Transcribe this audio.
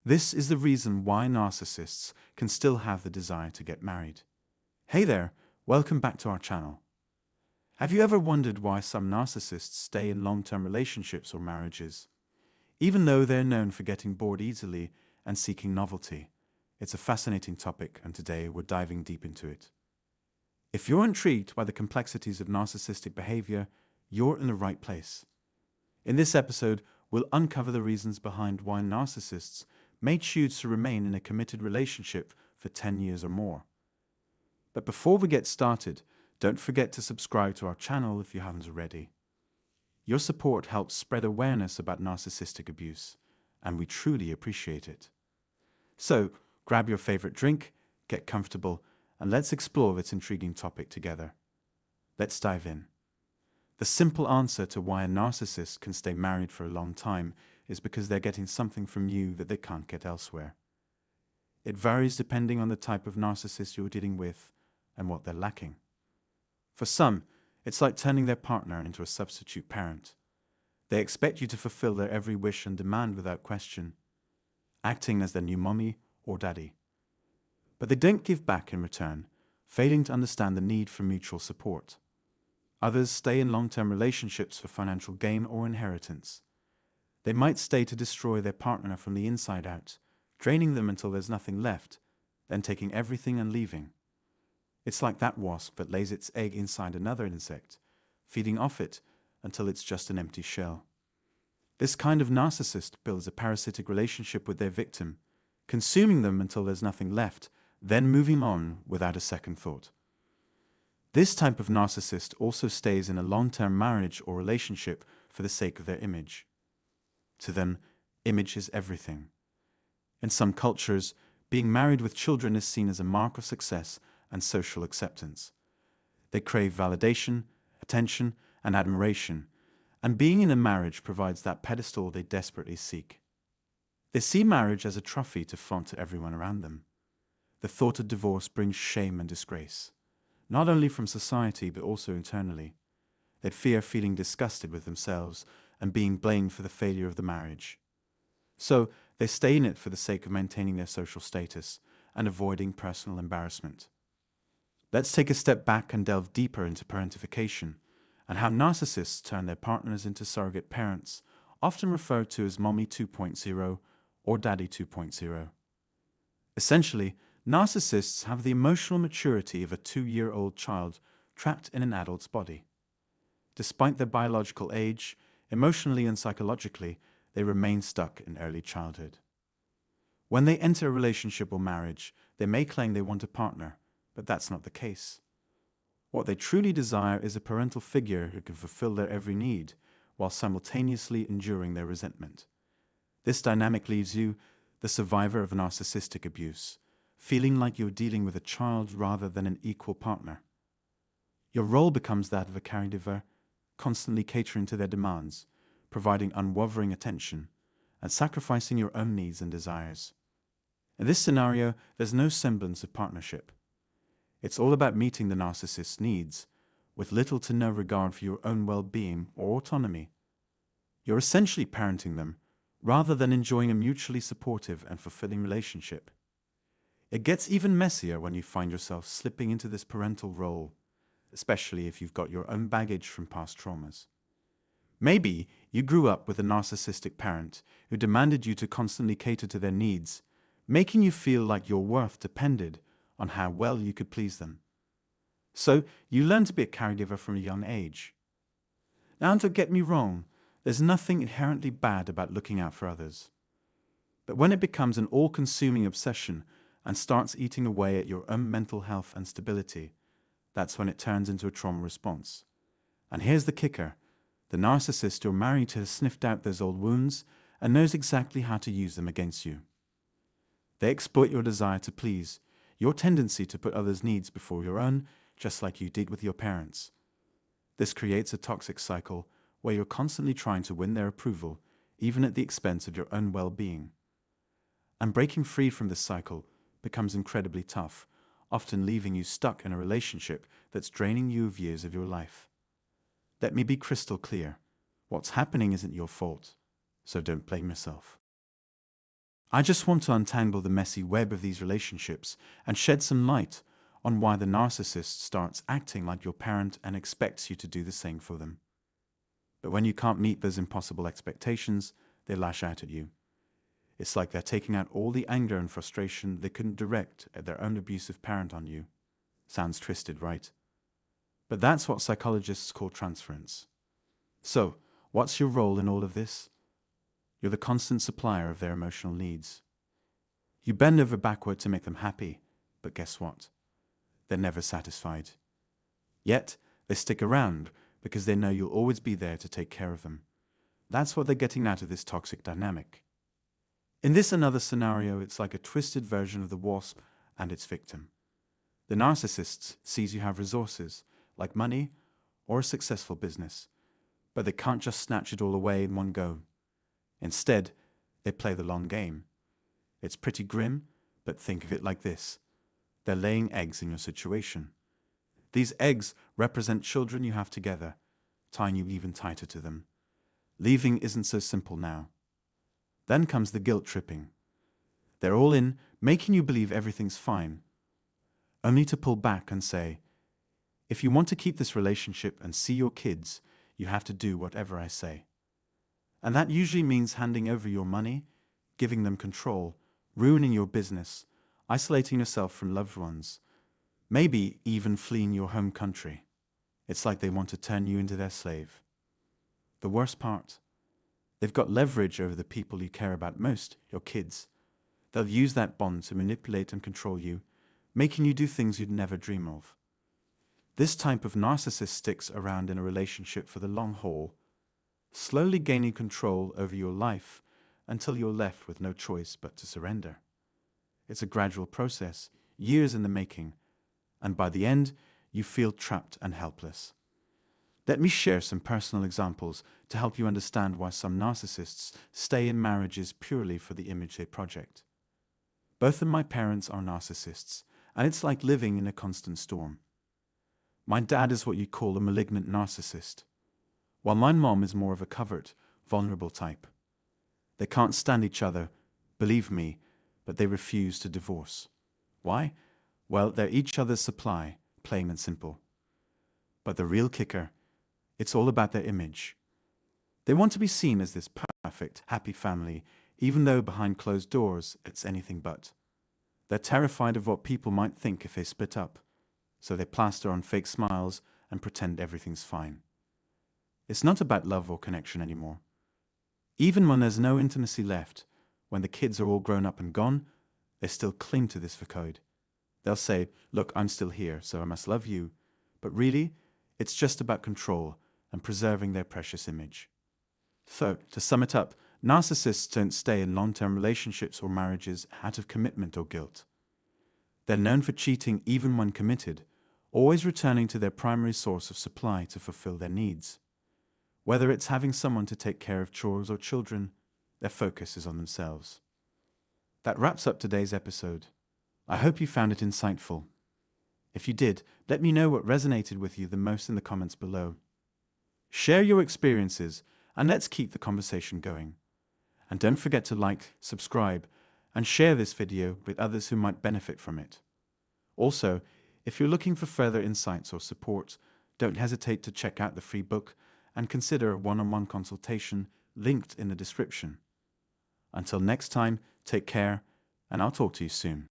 This is the reason why narcissists can still have the desire to get married. Hey there, welcome back to our channel. Have you ever wondered why some narcissists stay in long-term relationships or marriages? Even though they're known for getting bored easily and seeking novelty. It's a fascinating topic, and today we're diving deep into it. If you're intrigued by the complexities of narcissistic behavior, you're in the right place. In this episode, we'll uncover the reasons behind why narcissists may choose to remain in a committed relationship for 10 years or more. But before we get started, don't forget to subscribe to our channel if you haven't already. Your support helps spread awareness about narcissistic abuse, and we truly appreciate it. So, grab your favorite drink, get comfortable, and let's explore this intriguing topic together. Let's dive in. The simple answer to why a narcissist can stay married for a long time is because they're getting something from you that they can't get elsewhere. It varies depending on the type of narcissist you're dealing with and what they're lacking. For some, it's like turning their partner into a substitute parent. They expect you to fulfill their every wish and demand without question, acting as their new mommy or daddy. But they don't give back in return, failing to understand the need for mutual support. Others stay in long-term relationships for financial gain or inheritance. They might stay to destroy their partner from the inside out, draining them until there's nothing left, then taking everything and leaving. It's like that wasp that lays its egg inside another insect, feeding off it until it's just an empty shell. This kind of narcissist builds a parasitic relationship with their victim, consuming them until there's nothing left, then moving on without a second thought. This type of narcissist also stays in a long-term marriage or relationship for the sake of their image. To them, image is everything. In some cultures, being married with children is seen as a mark of success and social acceptance. They crave validation, attention, and admiration, and being in a marriage provides that pedestal they desperately seek. They see marriage as a trophy to flaunt to everyone around them. The thought of divorce brings shame and disgrace, not only from society but also internally. They fear feeling disgusted with themselves and being blamed for the failure of the marriage. So they stay in it for the sake of maintaining their social status and avoiding personal embarrassment. Let's take a step back and delve deeper into parentification and how narcissists turn their partners into surrogate parents, often referred to as Mommy 2.0 or Daddy 2.0. Essentially, narcissists have the emotional maturity of a 2-year-old child trapped in an adult's body. Despite their biological age, emotionally and psychologically, they remain stuck in early childhood. When they enter a relationship or marriage, they may claim they want a partner, but that's not the case. What they truly desire is a parental figure who can fulfill their every need, while simultaneously enduring their resentment. This dynamic leaves you, the survivor of narcissistic abuse, feeling like you're dealing with a child rather than an equal partner. Your role becomes that of a caregiver, constantly catering to their demands, providing unwavering attention, and sacrificing your own needs and desires. In this scenario, there's no semblance of partnership. It's all about meeting the narcissist's needs, with little to no regard for your own well-being or autonomy. You're essentially parenting them, rather than enjoying a mutually supportive and fulfilling relationship. It gets even messier when you find yourself slipping into this parental role, especially if you've got your own baggage from past traumas. Maybe you grew up with a narcissistic parent who demanded you to constantly cater to their needs, making you feel like your worth depended on how well you could please them. So you learn to be a caregiver from a young age. Now, don't get me wrong, there's nothing inherently bad about looking out for others. But when it becomes an all-consuming obsession and starts eating away at your own mental health and stability, that's when it turns into a trauma response. And here's the kicker. The narcissist you're married to has sniffed out those old wounds and knows exactly how to use them against you. They exploit your desire to please, your tendency to put others' needs before your own, just like you did with your parents. This creates a toxic cycle where you're constantly trying to win their approval, even at the expense of your own well-being. And breaking free from this cycle becomes incredibly tough, often leaving you stuck in a relationship that's draining you of years of your life. Let me be crystal clear. What's happening isn't your fault, so don't blame yourself. I just want to untangle the messy web of these relationships and shed some light on why the narcissist starts acting like your parent and expects you to do the same for them. But when you can't meet those impossible expectations, they lash out at you. It's like they're taking out all the anger and frustration they couldn't direct at their own abusive parent on you. Sounds twisted, right? But that's what psychologists call transference. So, what's your role in all of this? You're the constant supplier of their emotional needs. You bend over backward to make them happy, but guess what? They're never satisfied. Yet, they stick around because they know you'll always be there to take care of them. That's what they're getting out of this toxic dynamic. In this another scenario, it's like a twisted version of the wasp and its victim. The narcissist sees you have resources, like money or a successful business, but they can't just snatch it all away in one go. Instead, they play the long game. It's pretty grim, but think of it like this. They're laying eggs in your situation. These eggs represent children you have together, tying you even tighter to them. Leaving isn't so simple now. Then comes the guilt tripping. They're all in, making you believe everything's fine, only to pull back and say, if you want to keep this relationship and see your kids, you have to do whatever I say. And that usually means handing over your money, giving them control, ruining your business, isolating yourself from loved ones, maybe even fleeing your home country. It's like they want to turn you into their slave. The worst part, they've got leverage over the people you care about most, your kids. They'll use that bond to manipulate and control you, making you do things you'd never dream of. This type of narcissist sticks around in a relationship for the long haul, slowly gaining control over your life until you're left with no choice but to surrender. It's a gradual process, years in the making, and by the end, you feel trapped and helpless. Let me share some personal examples to help you understand why some narcissists stay in marriages purely for the image they project. Both of my parents are narcissists, and it's like living in a constant storm. My dad is what you call a malignant narcissist, while my mom is more of a covert, vulnerable type. They can't stand each other, believe me, but they refuse to divorce. Why? Well, they're each other's supply, plain and simple. But the real kicker, it's all about their image. They want to be seen as this perfect, happy family, even though behind closed doors, it's anything but. They're terrified of what people might think if they split up, so they plaster on fake smiles and pretend everything's fine. It's not about love or connection anymore. Even when there's no intimacy left, when the kids are all grown up and gone, they still cling to this facade. They'll say, look, I'm still here, so I must love you. But really, it's just about control and preserving their precious image. So, to sum it up, narcissists don't stay in long-term relationships or marriages out of commitment or guilt. They're known for cheating even when committed, always returning to their primary source of supply to fulfill their needs. Whether it's having someone to take care of chores or children, their focus is on themselves. That wraps up today's episode. I hope you found it insightful. If you did, let me know what resonated with you the most in the comments below. Share your experiences and let's keep the conversation going. And don't forget to like, subscribe, and share this video with others who might benefit from it. Also, if you're looking for further insights or support, don't hesitate to check out the free book and consider a one-on-one consultation linked in the description. Until next time, take care, and I'll talk to you soon.